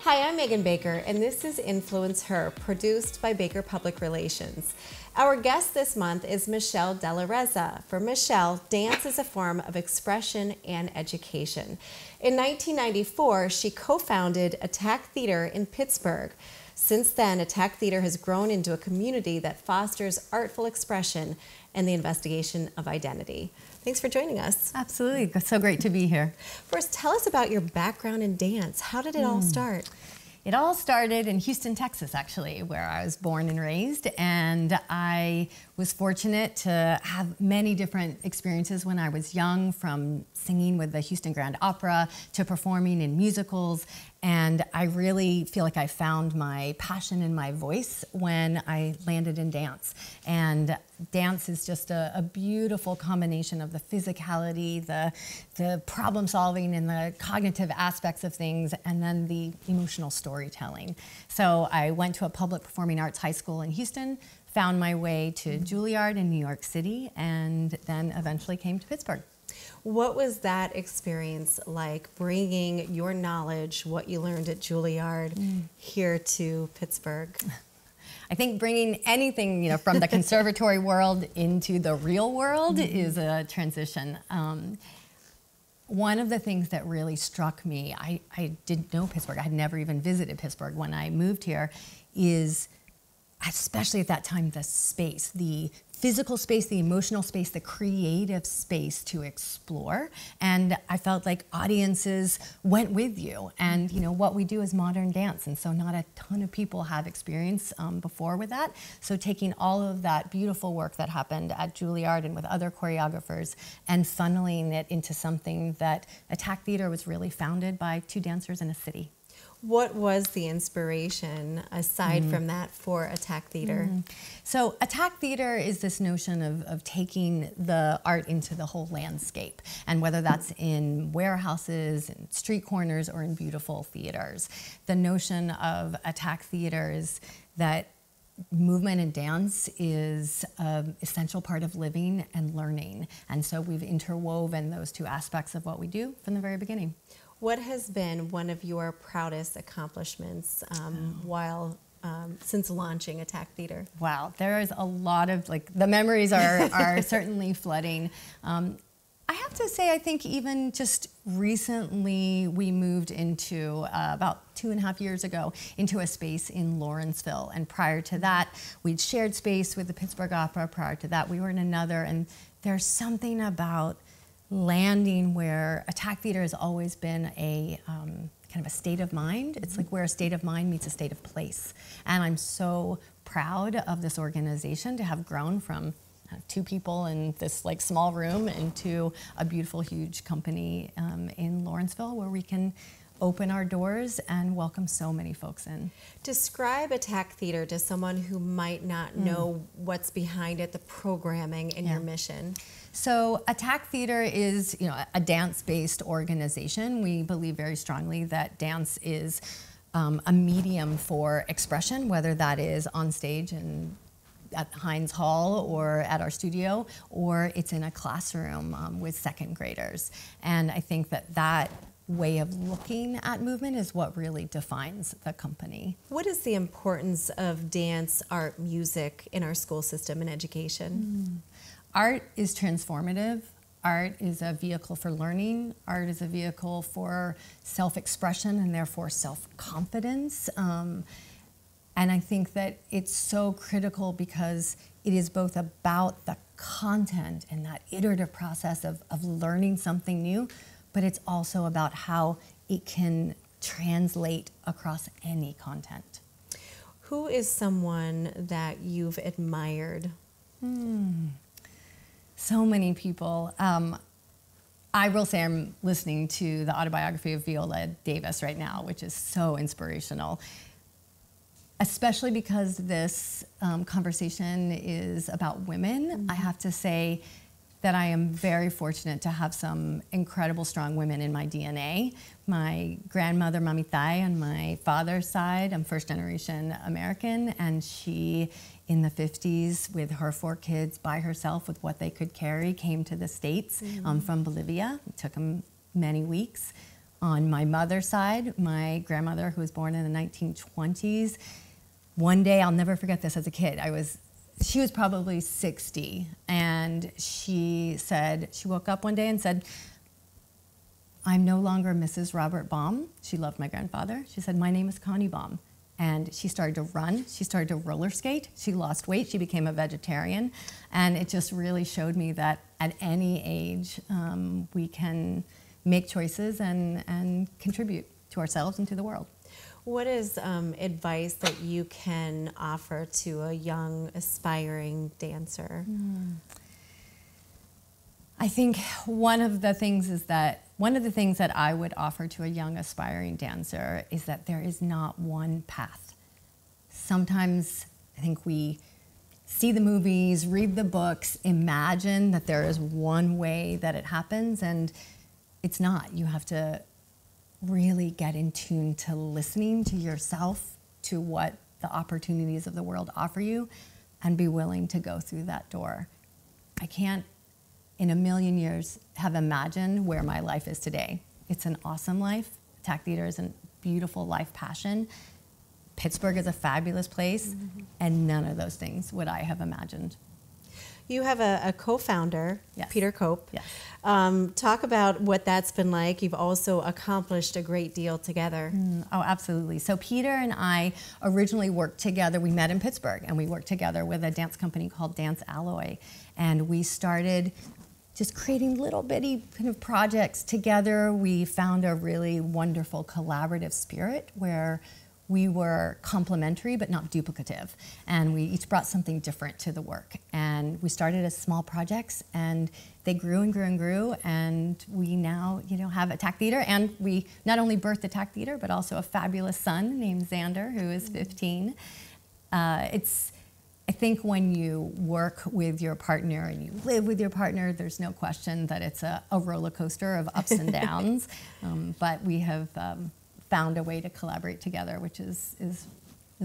Hi, I'm Megan Baker, and this is Influence Her, produced by Baker Public Relations. Our guest this month is Michele de Reza. For Michele, dance is a form of expression and education. In 1994, she co-founded Attack Theater in Pittsburgh. Since then, Attack Theater has grown into a community that fosters artful expression and the investigation of identity. Thanks for joining us. Absolutely. It's so great to be here. First, tell us about your background in dance. How did it all start? It all started in Houston, Texas, actually, where I was born and raised, and I was fortunate to have many different experiences when I was young, from singing with the Houston Grand Opera to performing in musicals, and I really feel like I found my passion and my voice when I landed in dance. And dance is just a beautiful combination of the physicality, the problem solving and the cognitive aspects of things, and then the emotional storytelling. So I went to a public performing arts high school in Houston, found my way to Juilliard in New York City, and then eventually came to Pittsburgh. What was that experience like, bringing your knowledge, what you learned at Juilliard, here to Pittsburgh? I think bringing anything, from the conservatory world into the real world is a transition. One of the things that really struck me, I didn't know Pittsburgh, I had never even visited Pittsburgh when I moved here, is especially at that time, the space, the physical space, the emotional space, the creative space to explore. And I felt like audiences went with you. And what we do is modern dance, and so not a ton of people have experience before with that. So taking all of that beautiful work that happened at Juilliard and with other choreographers and funneling it into something that Attack Theater was really founded by two dancers in a city. What was the inspiration, aside from that, for Attack Theater? So Attack Theater is this notion of taking the art into the whole landscape, and whether that's in warehouses, in street corners, or in beautiful theaters. The notion of Attack Theater is that movement and dance is an essential part of living and learning, and so we've interwoven those two aspects of what we do from the very beginning. What has been one of your proudest accomplishments since launching Attack Theater? Wow, there is a lot of, the memories are certainly flooding. I have to say, I think even just recently we moved into, about 2.5 years ago, into a space in Lawrenceville. And prior to that, we'd shared space with the Pittsburgh Opera. Prior to that, we were in another. And there's something about landing where Attack Theater has always been a kind of a state of mind. It's like where a state of mind meets a state of place. And I'm so proud of this organization to have grown from 2 people in this small room into a beautiful, huge company in Lawrenceville, where we can open our doors and welcome so many folks in. Describe Attack Theater to someone who might not know what's behind it, the programming and your mission. So Attack Theater is, a dance-based organization. We believe very strongly that dance is a medium for expression, whether that is on stage and at Heinz Hall or at our studio, or it's in a classroom with second graders. And I think that way of looking at movement is what really defines the company. What is the importance of dance, art, music in our school system and education? Art is transformative. Art is a vehicle for learning. Art is a vehicle for self-expression and therefore self-confidence. And I think that it's so critical because it is both about the content and that iterative process of learning something new, but it's also about how it can translate across any content. Who is someone that you've admired? So many people. I will say I'm listening to the autobiography of Viola Davis right now, which is so inspirational, especially because this conversation is about women. I have to say that I am very fortunate to have some incredible, strong women in my DNA. My grandmother, Mami Tai, on my father's side, I'm first generation American, and she, in the 50s, with her 4 kids by herself with what they could carry, came to the States from Bolivia. It took them many weeks. On my mother's side, my grandmother, who was born in the 1920s, one day, I'll never forget this as a kid, she was probably 60, and she woke up one day and said, "I'm no longer Mrs. Robert Baum." She loved my grandfather. She said, "My name is Connie Baum." And she started to run, she started to roller skate, she lost weight, she became a vegetarian. And it just really showed me that at any age, we can make choices and contribute to ourselves and to the world. What is advice that you can offer to a young, aspiring dancer? I think one of the things that I would offer to a young aspiring dancer is that there is not one path. Sometimes I think we see the movies, read the books, imagine that there is one way that it happens, and it's not. You have to really get in tune to listening to yourself, to what the opportunities of the world offer you, and be willing to go through that door. I can't in a million years have imagined where my life is today. It's an awesome life. Attack theater is a beautiful life passion. Pittsburgh is a fabulous place, and none of those things would I have imagined. You have a co-founder, Yes. Peter Cope. Yes. Talk about what that's been like. You've also accomplished a great deal together. Oh, absolutely. So Peter and I originally worked together. We met in Pittsburgh, and we worked together with a dance company called Dance Alloy. And we started just creating little bitty kind of projects together. We found a really wonderful collaborative spirit where we were complementary but not duplicative, and we each brought something different to the work. And we started as small projects, and they grew and grew and grew, and we now, have Attack Theater, and we not only birthed Attack Theater but also a fabulous son named Xander, who is 15. I think when you work with your partner and you live with your partner, there's no question that it's a roller coaster of ups and downs. But we have found a way to collaborate together, which is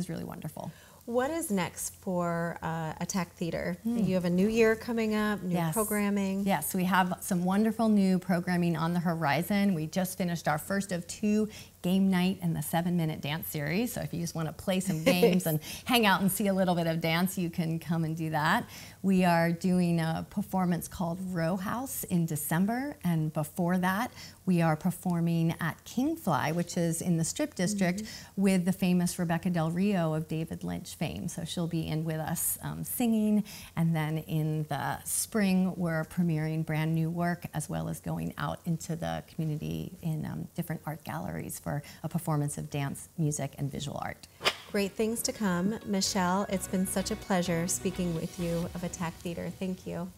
really wonderful. What is next for Attack Theater? You have a new year coming up, new programming. Yes, we have some wonderful new programming on the horizon. We just finished our first of 2 game night in the 7-minute dance series. So if you just want to play some games and hang out and see a little bit of dance, you can come and do that. We are doing a performance called Row House in December, and before that, we are performing at Kingfly, which is in the Strip District, with the famous Rebecca Del Rio of David Lynch fame. So she'll be in with us singing, and then in the spring, we're premiering brand new work, as well as going out into the community in different art galleries for a performance of dance, music, and visual art. Great things to come. Michele, it's been such a pleasure speaking with you of Attack Theater. Thank you.